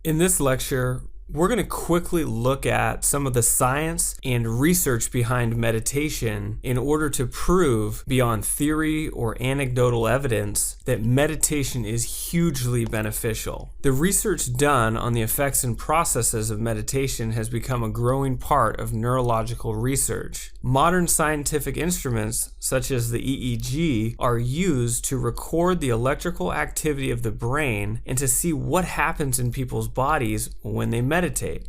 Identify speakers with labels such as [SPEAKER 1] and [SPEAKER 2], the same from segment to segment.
[SPEAKER 1] In this lecture, we're going to quickly look at some of the science and research behind meditation in order to prove beyond theory or anecdotal evidence that meditation is hugely beneficial. The research done on the effects and processes of meditation has become a growing part of neurological research. Modern scientific instruments, such as the EEG, are used to record the electrical activity of the brain and to see what happens in people's bodies when they meditate.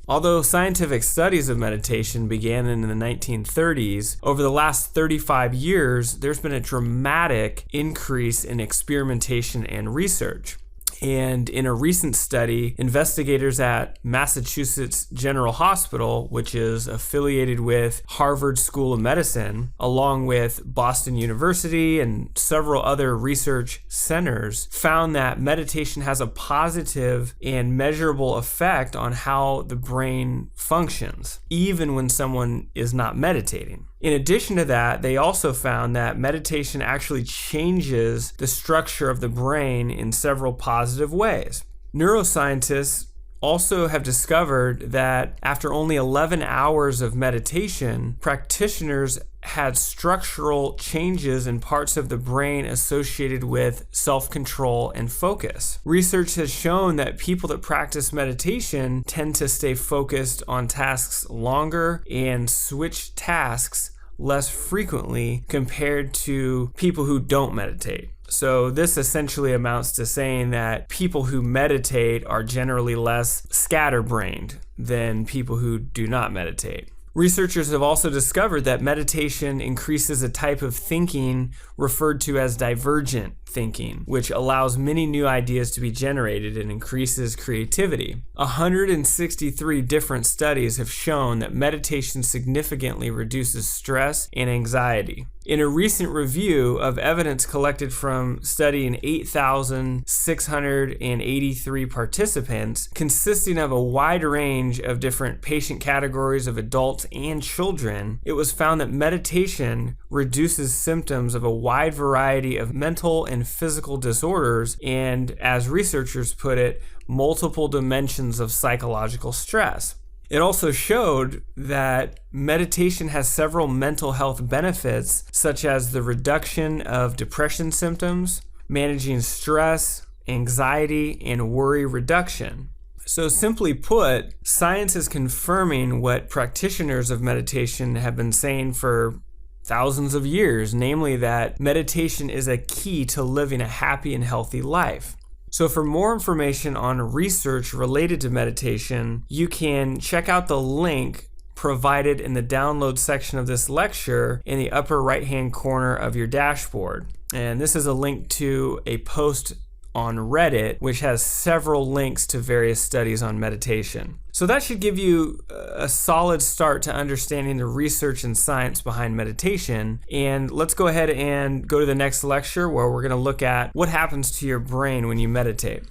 [SPEAKER 1] Although scientific studies of meditation began in the 1930s, over the last 35 years, there's been a dramatic increase in experimentation and research. And in a recent study, investigators at Massachusetts General Hospital, which is affiliated with Harvard School of Medicine, along with Boston University and several other research centers, found that meditation has a positive and measurable effect on how the brain functions, even when someone is not meditating. In addition to that, they also found that meditation actually changes the structure of the brain in several positive ways. Neuroscientists also have discovered that after only 11 hours of meditation, practitioners had structural changes in parts of the brain associated with self-control and focus. Research has shown that people that practice meditation tend to stay focused on tasks longer and switch tasks less frequently compared to people who don't meditate. So this essentially amounts to saying that people who meditate are generally less scatterbrained than people who do not meditate. Researchers have also discovered that meditation increases a type of thinking referred to as divergent thinking, which allows many new ideas to be generated and increases creativity. 163 different studies have shown that meditation significantly reduces stress and anxiety. In a recent review of evidence collected from studying 8,683 participants, consisting of a wide range of different patient categories of adults and children, it was found that meditation reduces symptoms of a wide variety of mental and physical disorders and, as researchers put it, multiple dimensions of psychological stress. It also showed that meditation has several mental health benefits, such as the reduction of depression symptoms, managing stress, anxiety, and worry reduction. So simply put, science is confirming what practitioners of meditation have been saying for thousands of years, namely that meditation is a key to living a happy and healthy life. So for more information on research related to meditation, you can check out the link provided in the download section of this lecture in the upper right-hand corner of your dashboard. And this is a link to a post on Reddit, which has several links to various studies on meditation. So that should give you a solid start to understanding the research and science behind meditation. And let's go ahead and go to the next lecture where we're going to look at what happens to your brain when you meditate.